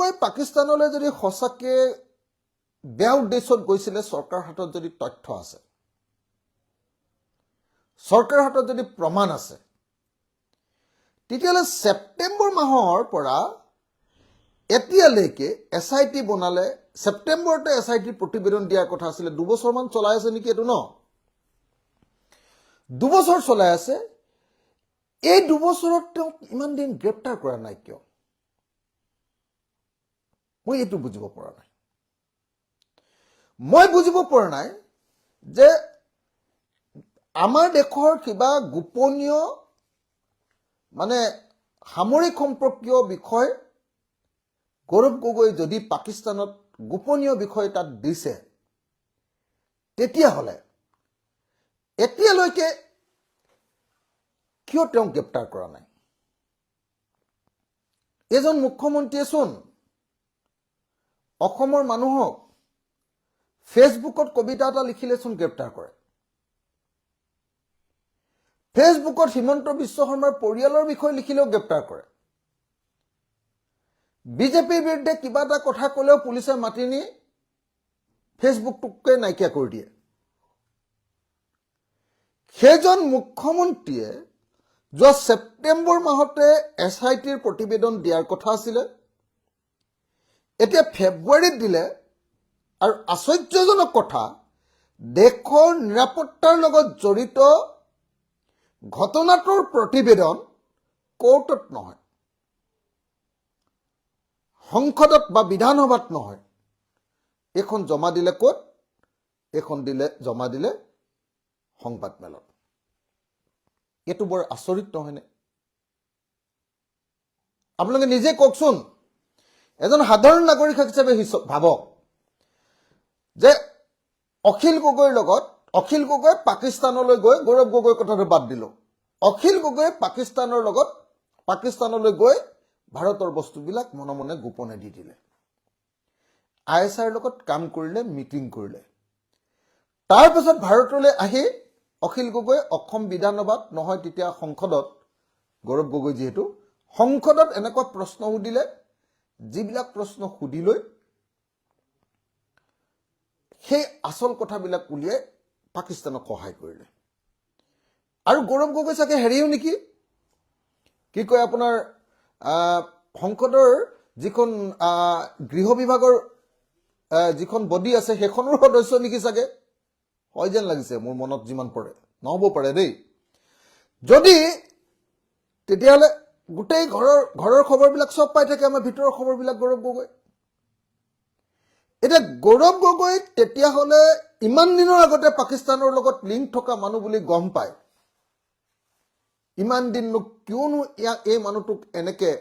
গগৈ পাকিস্তানলৈ যদি সঁচাকে বেয়া উদ্দেশ্যত গৈছিলে, চৰকাৰৰ হাতত যদি তথ্য আছে, চৰকাৰৰ হাতত যদি প্ৰমাণ আছে, তেতিয়াহ'লে ছেপ্টেম্বৰ মাহৰ পৰা এতিয়ালৈকে SIT বনালে। ছেপ্টেম্বৰতে SIT প্ৰতিবেদন দিয়াৰ কথা আছিলে। 2 বছৰমান চলাই আছে নেকি এইটো ন? 2 বছৰ চলাই আছে। এই 2 বছৰত তেওঁক ইমান দিন গ্ৰেপ্তাৰ কৰা নাই কিয়? মই এইটো বুজিব পৰা নাই। মই বুজিব পৰা নাই যে আমাৰ দেশৰ কিবা গোপনীয় মানে সামৰিক সম্পৰ্কীয় বিষয় গৌৰৱ গগৈ যদি পাকিস্তানত গোপনীয় বিষয় তাত দিছে, তেতিয়াহ'লে এতিয়ালৈকে কিয় তেওঁক গ্ৰেপ্তাৰ কৰা নাই? এজন মুখ্যমন্ত্ৰীয়ে চোন অসমৰ মানুহক ফেচবুকত কবিতা এটা লিখিলেচোন গ্ৰেপ্তাৰ কৰে। ফেচবুকত হিমন্ত বিশ্ব শৰ্মাৰ পৰিয়ালৰ বিষয়ে লিখিলেও গ্ৰেপ্তাৰ কৰে। বিজেপিৰ বিৰুদ্ধে কিবা এটা কথা ক'লেও পুলিচে মাতি নি ফেচবুকটোকে নাইকিয়া কৰি দিয়ে। সেইজন মুখ্যমন্ত্ৰীয়ে যোৱা ছেপ্টেম্বৰ মাহতে SITৰ প্ৰতিবেদন দিয়াৰ কথা আছিলে, এতিয়া ফেব্ৰুৱাৰীত দিলে। আৰু আশ্চৰ্যজনক কথা, দেশৰ নিৰাপত্তাৰ লগত জড়িত ঘটনাটোৰ প্ৰতিবেদন কোৰ্টত নহয়, সংসদত বা বিধানসভাত নহয়, এইখন জমা দিলে ক'ত? এইখন জমা দিলে সংবাদমেলত। এইটো বৰ আচৰিত নহয়নে? আপোনালোকে নিজে কওকচোন, এজন সাধাৰণ নাগৰিক হিচাপে ভাবক যে অখিল গগৈৰ লগত, অখিল গগৈ পাকিস্তানলৈ গৈ, গৌৰৱ গগৈৰ কথাটো বাদ দিলো, অখিল গগৈ পাকিস্তানলৈ গৈ ভাৰতৰ বস্তুবিলাক মনে মনে গোপনে দি দিলে। ISIৰ লগত কাম কৰিলে, মিটিং কৰিলে। তাৰপিছত ভাৰতলৈ আহি অখিল গগৈ অসম বিধানসভাত নহয়, তেতিয়া সংসদত, গৌৰৱ গগৈ যিহেতু সংসদত এনেকুৱা প্ৰশ্ন সুধিলে, যিবিলাক প্ৰশ্ন সুধি লৈ সেই আচল কথাবিলাক উলিয়াই পাকিস্তানক সহায় কৰিলে। আৰু গৌৰৱ গগৈ চাগে হেৰিও নেকি, কি কয় আপোনাৰ সংসদৰ যিখন গৃহ বিভাগৰ যিখন বডি আছে, সেইখনৰ সদস্য নেকি চাগে, হয় যেন লাগিছে মোৰ মনত যিমান পৰে। নহ'ব পাৰে দেই। যদি তেতিয়াহ'লে গোটেই ঘৰৰ খবৰবিলাক চব পাই থাকে, আমাৰ ভিতৰৰ খবৰবিলাক গৌৰৱ গগৈ। এতিয়া গৌৰৱ গগৈ তেতিয়াহ'লে ইমান দিনৰ আগতে পাকিস্তানৰ লগত লিংক থকা মানুহ বুলি গম পায়। ইমান দিননো কিয়নো এই মানুহটোক এনেকে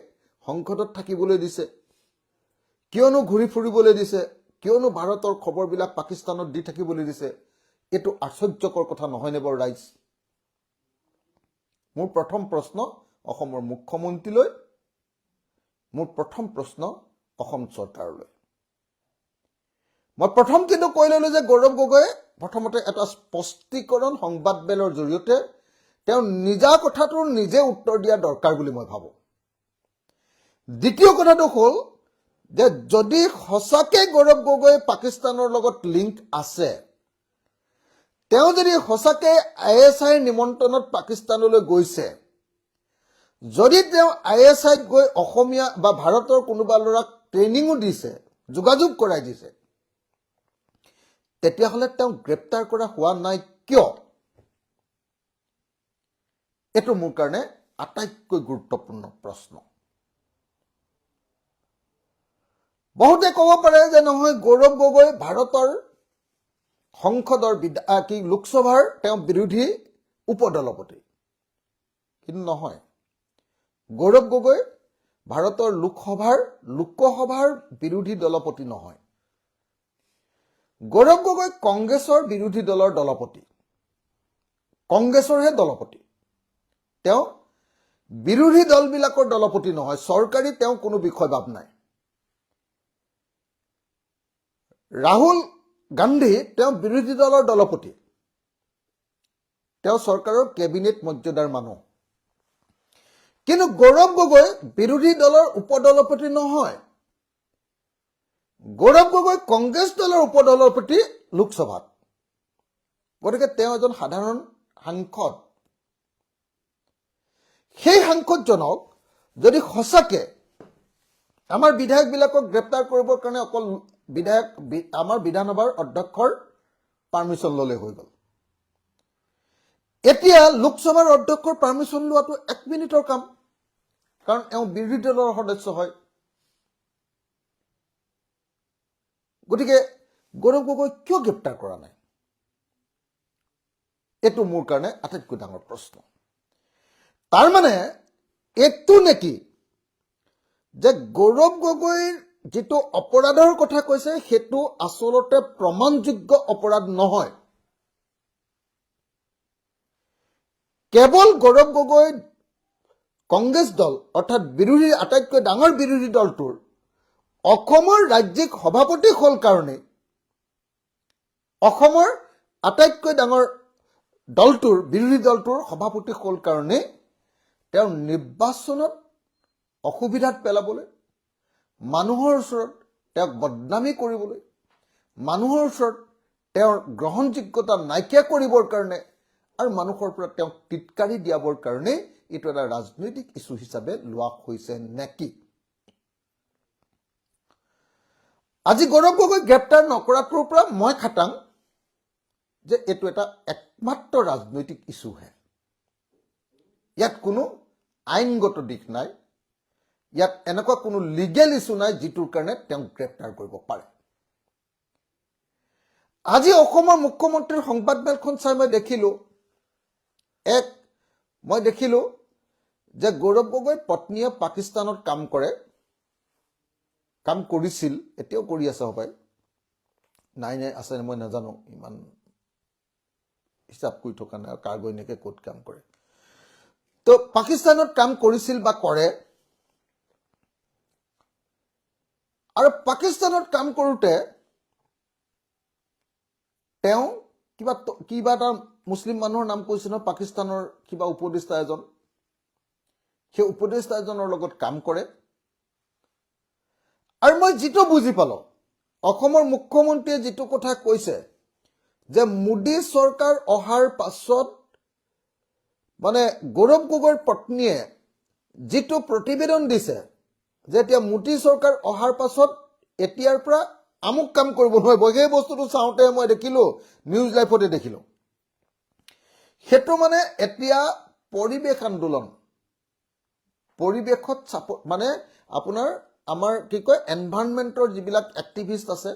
সংসদত থাকিবলৈ দিছে, কিয়নো ঘূৰি ফুৰিবলৈ দিছে, কিয়নো ভাৰতৰ খবৰবিলাক পাকিস্তানত দি থাকিবলৈ দিছে? এইটো আশ্চৰ্যকৰ কথা নহয়নে বাৰু ৰাইজ? মোৰ প্ৰথম প্ৰশ্ন অসমৰ মুখ্যমন্ত্ৰীলৈ, মোৰ প্ৰথম প্ৰশ্ন অসম চৰকাৰলৈ। মই প্ৰথম কিন্তু কৈ ললো যে গৌৰৱ গগৈয়ে প্ৰথমতে এটা স্পষ্টীকৰণ সংবাদমেলৰ জৰিয়তে তেওঁ নিজা কথাটোৰ নিজে উত্তৰ দিয়া দৰকাৰ বুলি মই ভাবোঁ। দ্বিতীয় কথাটো হ'ল যে যদি সঁচাকে গৌৰৱ গগৈ পাকিস্তানৰ লগত লিংক আছে, তেওঁ যদি সঁচাকে ISIৰ নিমন্ত্ৰণত পাকিস্তানলৈ গৈছে, যদি তেওঁ ISIত গৈ অসমীয়া বা ভাৰতৰ কোনোবা ল'ৰাক ট্ৰেইনিঙো দিছে, যোগাযোগ কৰাই দিছে, তেতিয়াহ'লে তেওঁক গ্ৰেপ্তাৰ কৰা হোৱা নাই কিয়? এইটো মোৰ কাৰণে আটাইতকৈ গুৰুত্বপূৰ্ণ প্ৰশ্ন। বহুতে ক'ব পাৰে যে নহয়, গৌৰৱ গগৈ ভাৰতৰ সংসদৰ লোকসভাৰ তেওঁ বিৰোধী উপদলপতি। কিন্তু নহয়, গৌৰৱ গগৈ ভাৰতৰ লোকসভাৰ বিৰোধী দলপতি নহয়। গৌৰৱ গগৈ কংগ্ৰেছৰ বিৰোধী দলৰ দলপতি, কংগ্ৰেছৰহে দলপতি। তেওঁ বিৰোধী দলবিলাকৰ দলপতি নহয়। চৰকাৰী তেওঁ কোনো বিষয়বাব নাই। ৰাহুল গান্ধী তেওঁ বিৰোধী দলৰ দলপতি, তেওঁ চৰকাৰৰ কেবিনেট মৰ্যাদাৰ মানুহ। কিন্তু গৌৰৱ গগৈ বিৰোধী দলৰ উপদলপতি নহয়। গৌৰৱ গগৈ কংগ্ৰেছ দলৰ উপদলৰ প্ৰতি লোকসভাত, গতিকে তেওঁ এজন সাধাৰণ সাংসদ। সেই সাংসদজনক যদি সঁচাকে আমাৰ বিধায়কবিলাকক গ্ৰেপ্তাৰ কৰিবৰ কাৰণে অকল আমাৰ বিধানসভাৰ অধ্যক্ষৰ পাৰ্মিশ্যন ল'লে হৈ গ'ল। এতিয়া লোকসভাৰ অধ্যক্ষৰ পাৰ্মিশ্যন লোৱাটো 1 মিনিটৰ কাম, কাৰণ এওঁ বিৰোধী দলৰ সদস্য হয়। গতিকে গৌৰৱ গগৈ কিয় গ্ৰেপ্তাৰ কৰা নাই, এইটো মোৰ কাৰণে আটাইতকৈ ডাঙৰ প্ৰশ্ন। তাৰমানে এইটো নেকি যে গৌৰৱ গগৈৰ যিটো অপৰাধৰ কথা কৈছে সেইটো আচলতে প্ৰমাণযোগ্য অপৰাধ নহয়। কেৱল গৌৰৱ গগৈ কংগ্ৰেছ দল অৰ্থাৎ বিৰোধী আটাইতকৈ ডাঙৰ বিৰোধী দলটোৰ অসমৰ ৰাজ্যিক সভাপতি হ'ল কাৰণে, অসমৰ আটাইতকৈ ডাঙৰ দলটোৰ বিৰোধী দলটোৰ সভাপতি হ'ল কাৰণে তেওঁ নিৰ্বাচনত অসুবিধাত পেলাবলৈ, মানুহৰ ওচৰত তেওঁক বদনামী কৰিবলৈ, মানুহৰ ওচৰত তেওঁৰ গ্ৰহণযোগ্যতা নাইকিয়া কৰিবৰ কাৰণে আৰু মানুহৰ পৰা তেওঁক টিটকাৰি দিয়াবৰ কাৰণে এইটো এটা ৰাজনৈতিক ইছ্যু হিচাপে লোৱা হৈছে নেকি? আজি গৌৰৱ গগৈ গ্ৰেপ্তাৰ নকৰাটোৰ পৰা মই খাটাং যে এইটো এটা একমাত্ৰ ৰাজনৈতিক ইছ্যুহে। ইয়াত কোনো আইনগত দিশ নাই, ইয়াত এনেকুৱা কোনো লিগেল ইছ্যু নাই যিটোৰ কাৰণে তেওঁক গ্ৰেপ্তাৰ কৰিব পাৰে। আজি অসমৰ মুখ্যমন্ত্ৰীৰ সংবাদমেলখন চাই মই দেখিলো যে গৌৰৱ গগৈৰ পত্নীয়ে পাকিস্তানত কাম কৰিছিল, এতিয়াও কৰি আছে হপাই, নাই আছে মই নাজানো, ইমান হিচাপ কৰি থকা নাই কাৰ গৈনেকে ক'ত কাম কৰে। তো পাকিস্তানত কাম কৰিছিল বা কৰে, আৰু পাকিস্তানত কাম কৰোঁতে তেওঁ কিবা এটা মুছলিম মানুহৰ নাম কৈছে নহয়, পাকিস্তানৰ কিবা উপদেষ্টা এজন, সেই উপদেষ্টা এজনৰ লগত কাম কৰে। আৰু মই যিটো বুজি পালো, অসমৰ মুখ্যমন্ত্ৰীয়ে যিটো কথা কৈছে যে মোদী চৰকাৰ অহাৰ পাছত মানে গৌৰৱ গগৈৰ পত্নীয়ে যিটো প্ৰতিবেদন দিছে যে এতিয়া মোদী চৰকাৰ অহাৰ পাছত এতিয়াৰ পৰা আমুক কাম কৰিব নোৱাৰিব, সেই বস্তুটো চাওঁতে মই দেখিলো, নিউজ লাইভতে দেখিলো, সেইটো মানে এতিয়া পৰিৱেশ আন্দোলন, পৰিৱেশত মানে আপোনাৰ আমাৰ কি কয় এনভাইৰনমেণ্টৰ যিবিলাক এক্টিভিষ্ট আছে,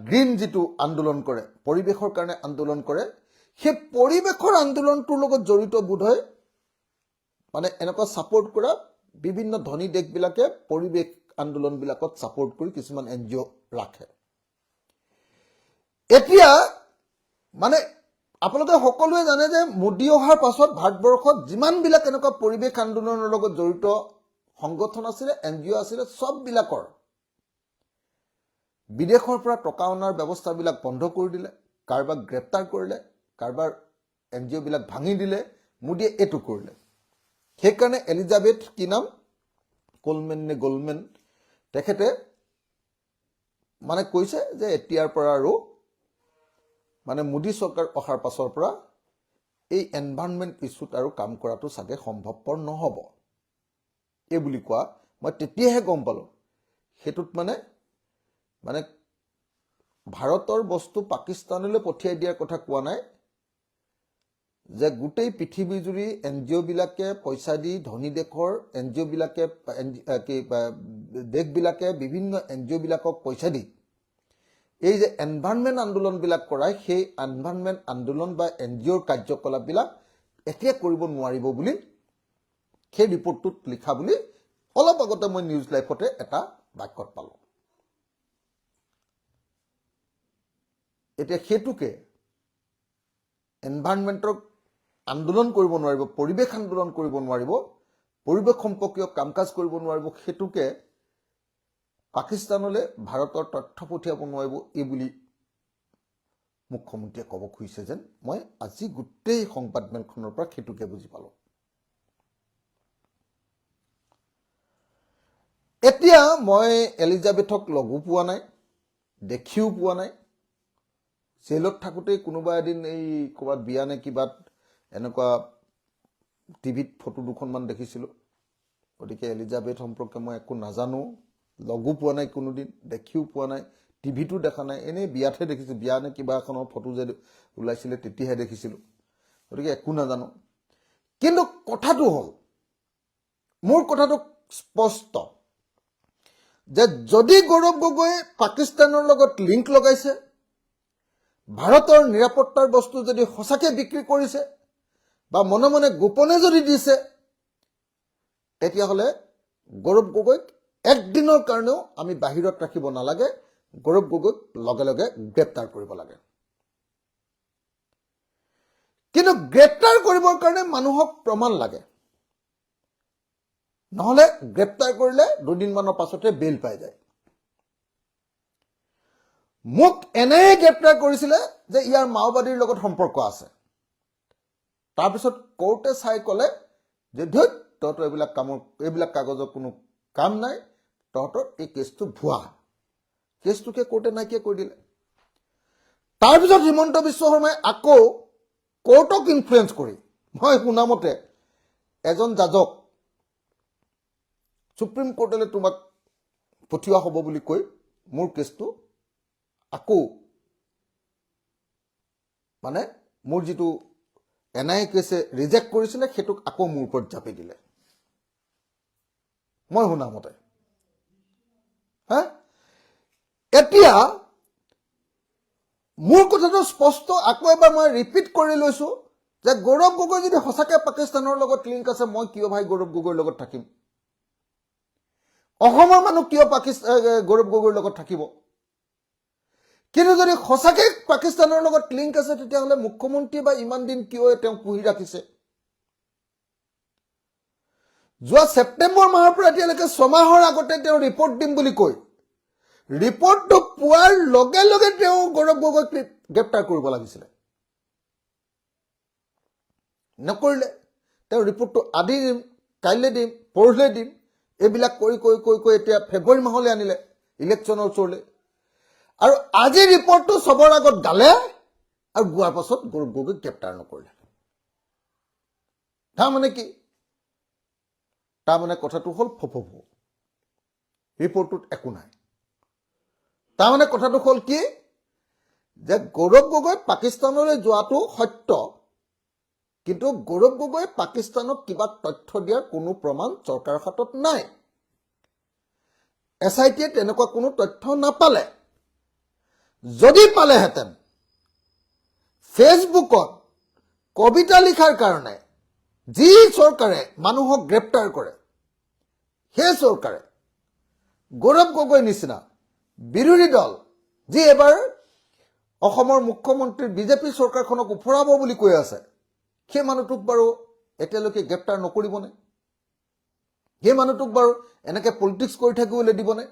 গ্ৰীণ যিটো আন্দোলন কৰে, পৰিৱেশৰ কাৰণে আন্দোলন কৰে, সেই পৰিৱেশৰ আন্দোলনটোৰ লগত জড়িত বোধহয় মানে এনেকুৱা ছাপোৰ্ট কৰা বিভিন্ন ধনী দেশবিলাকে পৰিৱেশ আন্দোলনবিলাকত ছাপোৰ্ট কৰি কিছুমান NGO ৰাখে। এতিয়া মানে আপোনালোকে সকলোৱে জানে যে মোদী অহাৰ পাছত ভাৰতবৰ্ষত যিমানবিলাক এনেকুৱা পৰিৱেশ আন্দোলনৰ লগত জড়িত সংগঠন আছিলে, NGO আছিলে, সববিলাকৰ বিদেশৰ পৰা টকা অনাৰ ব্যৱস্থাবিলাক বন্ধ কৰি দিলে, কাৰোবাক গ্ৰেপ্তাৰ কৰিলে, কাৰোবাৰ NGO বিলাক ভাঙি দিলে, মোদীয়ে এইটো কৰিলে। সেইকাৰণে এলিজাবেথ কি নাম গোলমেন তেখেতে মানে কৈছে যে এতিয়াৰ পৰা আৰু মানে মোদী চৰকাৰ অহাৰ পাছৰ পৰা এই এনভাইৰনমেণ্ট ইছ্যুত আৰু কাম কৰাটো চাগে সম্ভৱপৰ নহ'ব, এই বুলি কোৱা মই তেতিয়াহে গম পালো। সেইটোত মানে ভাৰতৰ বস্তু পাকিস্তানলৈ পঠিয়াই দিয়াৰ কথা কোৱা নাই, যে গোটেই পৃথিৱীজুৰি NGO বিলাকে পইচা দি, ধনী দেশৰ NGO বিলাকে দেশবিলাকে বিভিন্ন NGO বিলাকক পইচা দি এই যে এনভাইৰনমেণ্ট আন্দোলনবিলাক কৰাই, সেই এনভাইৰনমেণ্ট আন্দোলন বা NGOৰ কাৰ্যকলাপবিলাক এতিয়া কৰিব নোৱাৰিব বুলি সেই ৰিপৰ্টটোত লিখা বুলি অলপ আগতে মই নিউজ লাইভতে এটা বাক্যত পালো। এতিয়া সেইটোকে এনভাইৰনমেণ্টক আন্দোলন কৰিব নোৱাৰিব, পৰিৱেশ আন্দোলন কৰিব নোৱাৰিব, পৰিৱেশ সম্পৰ্কীয় কাম কাজ কৰিব নোৱাৰিব, সেইটোকে পাকিস্তানলৈ ভাৰতৰ তথ্য পঠিয়াব নোৱাৰিব, এই বুলি মুখ্যমন্ত্ৰীয়ে ক'ব খুজিছে যেন মই আজি গোটেই সংবাদমেলখনৰ পৰা সেইটোকে বুজি পালো। এতিয়া মই এলিজাবেথক লগো পোৱা নাই, দেখিও পোৱা নাই। জেলত থাকোঁতেই কোনোবা এদিন এই ক'ৰবাত বিয়া নে কিবাত এনেকুৱা টিভিত ফটো দুখনমান দেখিছিলোঁ। গতিকে এলিজাবেথ সম্পৰ্কে মই একো নাজানো, লগো পোৱা নাই কোনোদিন, দেখিও পোৱা নাই, টিভিতো দেখা নাই, এনেই বিয়াতহে দেখিছোঁ। বিয়া নে কিবা এখনৰ ফটো যে ওলাইছিলে তেতিয়াহে দেখিছিলোঁ। গতিকে একো নাজানো। কিন্তু কথাটো হ'ল, মোৰ কথাটো স্পষ্ট যে যদি গৌৰৱ গগৈয়ে পাকিস্তানৰ লগত লিংক লগাইছে, ভাৰতৰ নিৰাপত্তাৰ বস্তু যদি সঁচাকৈ বিক্ৰী কৰিছে বা মনে মনে গোপনে যদি দিছে, তেতিয়াহ'লে গৌৰৱ গগৈক একদিনৰ কাৰণেও আমি বাহিৰত ৰাখিব নালাগে, গৌৰৱ গগৈক লগে লগে গ্ৰেপ্তাৰ কৰিব লাগে। কিন্তু গ্ৰেপ্তাৰ কৰিবৰ কাৰণে মানুহক প্ৰমাণ লাগে, নহ'লে গ্ৰেপ্তাৰ কৰিলে দুদিনমানৰ পাছতে বেইল পাই যায়। মোক এনেই গ্ৰেপ্তাৰ কৰিছিলে যে ইয়াৰ মাওবাদীৰ লগত সম্পৰ্ক আছে। তাৰপিছত কোৰ্টে চাই ক'লে যে ধৈত তহঁতৰ এইবিলাক কাগজৰ কোনো কাম নাই, তহঁতৰ এই কেছটো ভুৱা। কেছটোকে কোৰ্টে নাইকিয়া কৰি দিলে। তাৰপিছত হিমন্ত বিশ্ব শৰ্মাই আকৌ কোৰ্টক ইনফ্লুৱেঞ্চ কৰি, মই শুনামতে এজন জাজক সুপ্ৰিম কোৰ্টলৈ তোমাক পঠিওৱা হ'ব বুলি কৈ মোৰ কেছটো আকৌ মানে মোৰ যিটো NIA কেছে ৰিজেক্ট কৰিছিলে সেইটোক আকৌ মোৰ ওপৰত জাপি দিলে, মই শুনামতে। এতিয়া মোৰ কথাটো স্পষ্ট, আকৌ এবাৰ মই ৰিপিট কৰি লৈছো যে গৌৰৱ গগৈ যদি সঁচাকৈ পাকিস্তানৰ লগত লিংক আছে, মই কিয় ভাই গৌৰৱ গগৈৰ লগত থাকিম? অসমৰ মানুহ কিয় গৌৰৱ গগৈৰ লগত থাকিব? কিন্তু যদি সঁচাকৈ পাকিস্তানৰ লগত লিংক আছে, তেতিয়াহ'লে মুখ্যমন্ত্ৰী বা ইমান দিন কিয় তেওঁক পুহি ৰাখিছে? যোৱা ছেপ্টেম্বৰ মাহৰ পৰা এতিয়ালৈকে 6 মাহৰ আগতে তেওঁ ৰিপৰ্ট দিম বুলি কৈ, ৰিপৰ্টটো পোৱাৰ লগে লগে তেওঁ গৌৰৱ গগৈক গ্ৰেপ্তাৰ কৰিব লাগিছিলে, নকৰিলে। তেওঁ ৰিপৰ্টটো আজি দিম, কাইলৈ দিম, পৰহিলৈ দিম, এইবিলাক কৰি এতিয়া ফেব্ৰুৱাৰী মাহলৈ আনিলে, ইলেকশ্যনৰ ওচৰলৈ। আৰু আজি ৰিপৰ্টটো চবৰ আগত গালে, আৰু গোৱাৰ পাছত গৌৰৱ গগৈক গ্ৰেপ্তাৰ নকৰিলে। তাৰমানে কি? তাৰমানে কথাটো হ'ল ফফফু, ৰিপৰ্টটোত একো নাই। তাৰমানে কথাটো হ'ল কি যে গৌৰৱ গগৈ পাকিস্তানলৈ যোৱাটো সত্য, কিন্তু গৌৰৱ গগৈ পাকিস্তানক কিবা তথ্য দিয়াৰ কোনো প্ৰমাণ চৰকাৰৰ হাতত নাই। SITয়ে তেনেকুৱা কোনো তথ্য নাপালে। যদি পালেহেঁতেন, ফেচবুকত কবিতা লিখাৰ কাৰণে যি চৰকাৰে মানুহক গ্ৰেপ্তাৰ কৰে, সেই চৰকাৰে গৌৰৱ গগৈ নিচিনা বিৰোধী দল, যি এবাৰ অসমৰ মুখ্যমন্ত্ৰী বিজেপি চৰকাৰখনক উফৰাব বুলি কৈ আছে, সেই মানুহটোক বাৰু এতিয়ালৈকে গ্ৰেপ্তাৰ নকৰিবনে? সেই মানুহটোক বাৰু এনেকৈ পলিটিক্স কৰি থাকিবলৈ দিবনে?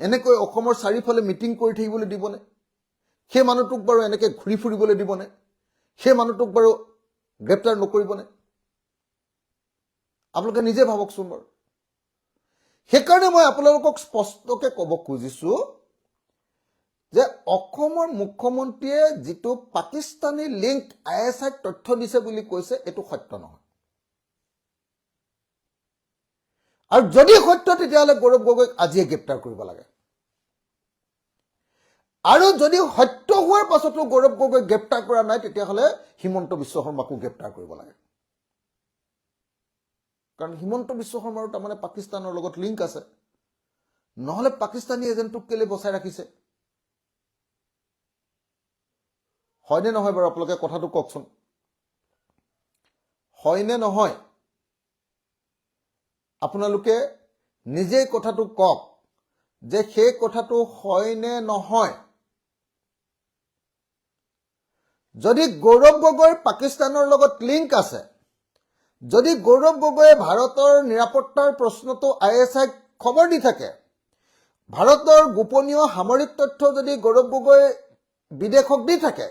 এনেকৈ অসমৰ চাৰিওফালে মিটিং কৰি থাকিবলৈ দিবনে? সেই মানুহটোক বাৰু এনেকৈ ঘূৰি ফুৰিবলৈ দিবনে? সেই মানুহটোক বাৰু গ্ৰেপ্তাৰ নকৰিবনে? আপোনালোকে নিজে ভাবকচোন বাৰু। সেইকাৰণে মই আপোনালোকক স্পষ্টকৈ ক'ব খুজিছো যে অসমৰ মুখ্যমন্ত্ৰীয়ে যিটো পাকিস্তানী লিংক ISIক তথ্য দিছে বুলি কৈছে, এইটো সত্য নহয়। আৰু যদি সত্য, তেতিয়াহ'লে গৌৰৱ গগৈক আজিয়ে গ্ৰেপ্তাৰ কৰিব লাগে। আৰু যদি সত্য হোৱাৰ পাছতো গৌৰৱ গগৈক গ্ৰেপ্তাৰ কৰা নাই, তেতিয়াহ'লে হিমন্ত বিশ্ব শৰ্মাকো গ্ৰেপ্তাৰ কৰিব লাগে। কাৰণ হিমন্ত বিশ্ব শৰ্মাৰো তাৰমানে পাকিস্তানৰ লগত লিংক আছে, নহ'লে পাকিস্তানী এজেণ্টটোক কেলে বচাই ৰাখিছে? হয়নে নহয় বাৰু? আপোনালোকে কথাটো কওকচোন, হয়নে নহয়? আপোনালোকে নিজেই কথাটো কওক যে সেই কথাটো হয়নে নহয়। যদি গৌৰৱ গগৈৰ পাকিস্তানৰ লগত লিংক আছে, যদি গৌৰৱ গগৈয়ে ভাৰতৰ নিৰাপত্তাৰ প্ৰশ্নটো ISIক খবৰ দি থাকে, ভাৰতৰ গোপনীয় সামৰিক তথ্য যদি গৌৰৱ গগৈ বিদেশক দি থাকে,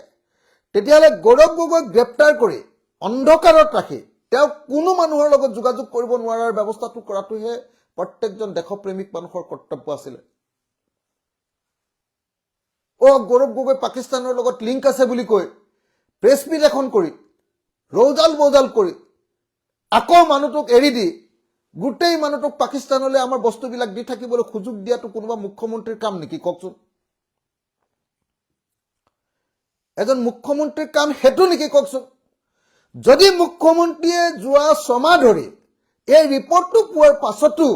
তেতিয়াহ'লে গৌৰৱ গগৈক গ্ৰেপ্তাৰ কৰি অন্ধকাৰত ৰাখি তেওঁক কোনো মানুহৰ লগত যোগাযোগ কৰিব নোৱাৰাৰ ব্যৱস্থাটো কৰাটোহে প্ৰত্যেকজন দেশপ্ৰেমিক মানুহৰ কৰ্তব্য আছিল গৌৰৱ গগৈ পাকিস্তানৰ লগত লিংক আছে বুলি কৈ প্ৰেছ মিট এখন কৰি ৰৌজাল বৌজাল কৰি আকৌ মানুহটোক এৰি দি গোটেই মানুহটোক পাকিস্তানলৈ আমাৰ বস্তুবিলাক দি থাকিবলৈ সুযোগ দিয়াটো কোনোবা মুখ্যমন্ত্ৰীৰ কাম নেকি কওকচোন এজন মুখ্যমন্ত্ৰীৰ কাম হেতু নেকি কওকচোন যদি মুখ্যমন্ত্ৰীয়ে যোৱা ছমাহ ধৰি এই ৰিপৰ্টটো পোৱাৰ পাছতো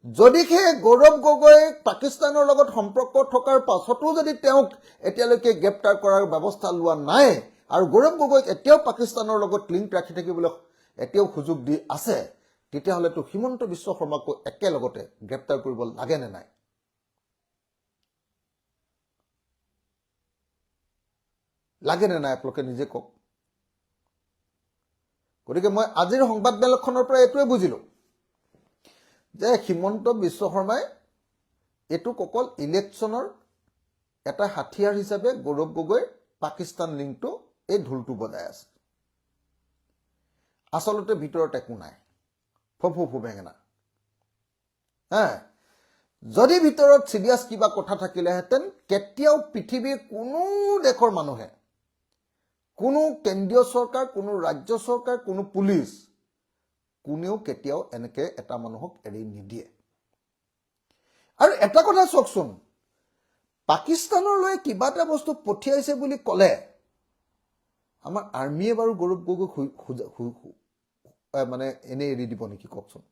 যদিহে গৌৰৱ গগৈ পাকিস্তানৰ লগত সম্পৰ্ক থকাৰ পাছতো যদি তেওঁক এতিয়ালৈকে গ্ৰেপ্তাৰ কৰাৰ ব্যৱস্থা লোৱা নাই আৰু গৌৰৱ গগৈক এতিয়াও পাকিস্তানৰ লগত লিংক ৰাখি থাকিবলৈ এতিয়াও সুযোগ দি আছে তেতিয়াহ'লেতো হিমন্ত বিশ্ব শৰ্মাকো একেলগতে গ্ৰেপ্তাৰ কৰিব লাগে নে নাই লাগে নে নাই আপোনালোকে নিজে কওক গতিকে মই আজিৰ সংবাদ মেলখনৰ পৰা এইটোৱে বুজিলো যে হিমন্ত বিশ্ব শৰ্মাই এইটো অকল ইলেকশ্যনৰ এটা হাথিয়াৰ হিচাপে গৌৰৱ গগৈ পাকিস্তান লিংকটো এই ঢোলটো বজাই আছে আচলতে ভিতৰত একো নাই ফফু বেঙেনা যদি ভিতৰত সিৰিয়াছ কিবা কথা থাকিলেহেঁতেন কেতিয়াও পৃথিৱীৰ কোনো দেশৰ মানুহে কোনো কেন্দ্ৰীয় চৰকাৰ কোনো ৰাজ্য চৰকাৰ কোনো পুলিচ কোনেও কেতিয়াও এনেকে এটা মানুহক এৰি নিদিয়ে আৰু এটা কথা চাওকচোন পাকিস্তানলৈ কিবা এটা বস্তু পঠিয়াইছে বুলি ক'লে আমাৰ আৰ্মিয়ে বাৰু গৌৰৱ গগৈক মানে এনে এৰি দিব নেকি কওকচোন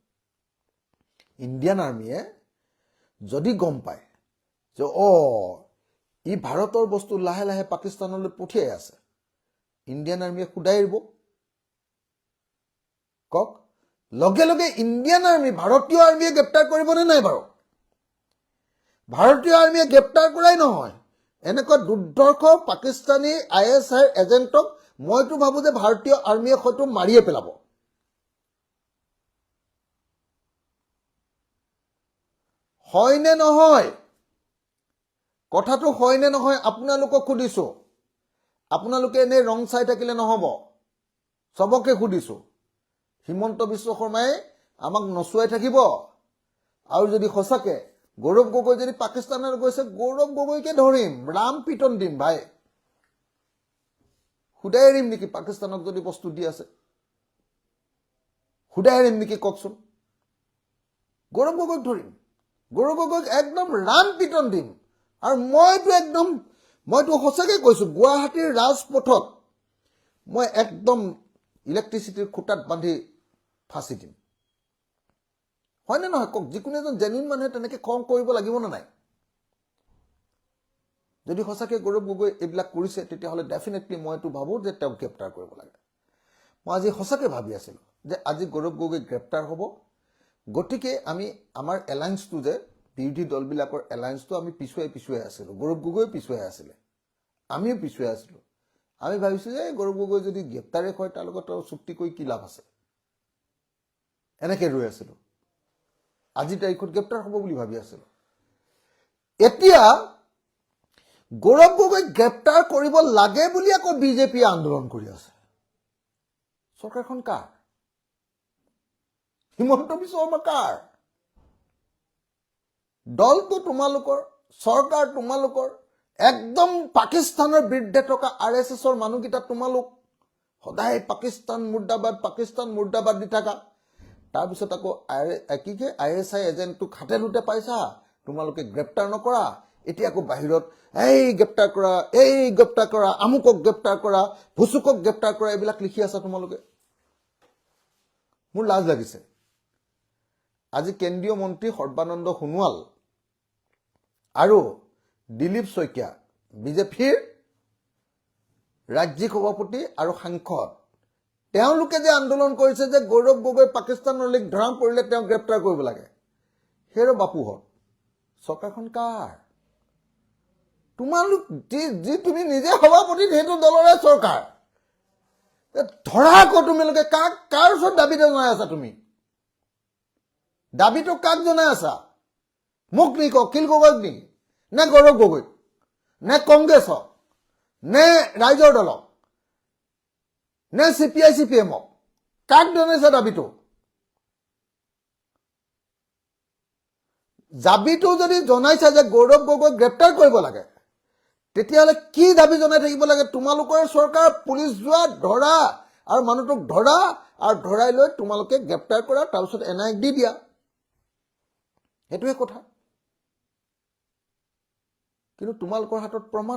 ইণ্ডিয়ান আৰ্মিয়ে যদি গম পায় যে ই ভাৰতৰ বস্তু লাহে লাহে পাকিস্তানলৈ পঠিয়াই আছে ইণ্ডিয়ান আৰ্মিয়ে খুদাই এৰিব কওক লগে লগে ইণ্ডিয়ান আৰ্মি ভাৰতীয় আৰ্মিয়ে গ্ৰেপ্তাৰ কৰিবনে নাই বাৰু ভাৰতীয় আৰ্মিয়ে গ্ৰেপ্তাৰ কৰাই নহয় এনেকুৱা দুৰ্ধৰ্ষ পাকিস্তানী ISI এজেণ্টক মইতো ভাবো যে ভাৰতীয় আৰ্মিয়ে হয়তো মাৰিয়ে পেলাব হয়নে নহয় কথাটো হয়নে নহয় আপোনালোকক সুধিছো আপোনালোকে এনে ৰং চাই থাকিলে নহব সবকে সুধিছো হিমন্ত বিশ্ব শৰ্মাই আমাক নচুৱাই থাকিব আৰু যদি সঁচাকে গৌৰৱ গগৈ যদি পাকিস্তানলৈ গৈছে গৌৰৱ গগৈকে ধৰিম ৰাম পিটন দিম ভাই খুদাই এৰিম নেকি পাকিস্তানক যদি বস্তু দি আছে খুদাই এৰিম নেকি কওকচোন গৌৰৱ গগৈক ধৰিম গৌৰৱ গগৈক একদম ৰাম পিটন দিম আৰু মইতো সঁচাকে কৈছো গুৱাহাটীৰ ৰাজপথত মই একদম ইলেক্ট্ৰিচিটিৰ খুঁটাত বান্ধি ফাঁচি দিম হয়নে নহয় কওক যিকোনো এজন জেনুইন মানুহে তেনেকে খং কৰিব লাগিব নে নাই যদি সঁচাকে গৌৰৱ গগৈ এইবিলাক কৰিছে তেতিয়াহ'লে ডেফিনেটলি মইতো ভাবো যে তেওঁক গ্ৰেপ্তাৰ কৰিব লাগে মই আজি সঁচাকে ভাবি আছিলো যে আজি গৌৰৱ গগৈ গ্ৰেপ্তাৰ হ'ব গতিকে আমি আমাৰ এলায়েন্সটো যে বিৰোধী দলবিলাকৰ এলায়েন্সটো আমি পিছুৱাই আছিলো গৌৰৱ গগৈ পিছুৱাই আছিলে আমিও পিছুৱাই আছিলো আমি ভাবিছো যে গৌৰৱ গগৈ যদি গ্ৰেপ্তাৰে হয় তাৰ লগত চুক্তি কৰি কি লাভ আছে এনেকে ৰৈ আছিলো আজি তাৰিখত গ্ৰেপ্তাৰ হ'ব বুলি ভাবি আছিলো এতিয়া গৌৰৱ গগৈ গ্ৰেপ্তাৰ কৰিব লাগে বুলি আকৌ বিজেপি আন্দোলন কৰি আছে চৰকাৰখন কাৰ হিমন্ত বিশ্ব শৰ্মা কাৰ দলটো তোমালোকৰ চৰকাৰ তোমালোকৰ একদম পাকিস্তানৰ বিৰুদ্ধে থকা RSSৰ মানুহকেইটা তোমালোক সদায় পাকিস্তান মুৰ্দাবাদ দি থাকা তাৰপিছত আকৌ ISI এজেণ্টটোক হাতে লুটে পাইছা তোমালোকে গ্ৰেপ্তাৰ নকৰা এতিয়া আকৌ বাহিৰত এই গ্ৰেপ্তাৰ কৰা আমুকক গ্ৰেপ্তাৰ কৰা ভুচুকক গ্ৰেপ্তাৰ কৰা এইবিলাক লিখি আছা তোমালোকে মোৰ লাজ লাগিছে আজি কেন্দ্ৰীয় মন্ত্ৰী সৰ্বানন্দ সোণোৱাল আৰু দিলীপ শইকীয়া বিজেপিৰ ৰাজ্যিক সভাপতি আৰু সাংসদ তেওঁলোকে যে আন্দোলন কৰিছে যে গৌৰৱ গগৈ পাকিস্তানৰ লিংক ধৰা পৰিলে তেওঁ গ্ৰেপ্তাৰ কৰিব লাগে হেৰ বাপুহঁত চৰকাৰখন কাৰ তোমালোক যি তুমি নিজে সভাপতি সেইটো দলৰে চৰকাৰ ধৰা আকৌ তোমালোকে কাৰ ওচৰত দাবী জনাই আছা তুমি দাবীটো কাক জনাই আছা মোক নেকি অখিল গগৈক নেকি নে গৌৰৱ গগৈক নে কংগ্ৰেছক নে ৰাইজৰ দলক নে CPI CPMক কাক জনাইছা দাবীটো দাবীটো যদি জনাইছা যে গৌৰৱ গগৈক গ্ৰেপ্তাৰ কৰিব লাগে, তেতিয়াহ'লে কি দাবী জনাই থাকিব লাগে? তোমালোকৰ চৰকাৰ পুলিচ যোৱা, ধৰা আৰু মানুহটোক ধৰা আৰু ধৰাই লৈ তোমালোকে গ্ৰেপ্তাৰ কৰা, তাৰপিছত NIA দি দিয়া। সেইটোৱে কথা। কিন্তু তোমালোকৰ হাতত প্ৰমাণ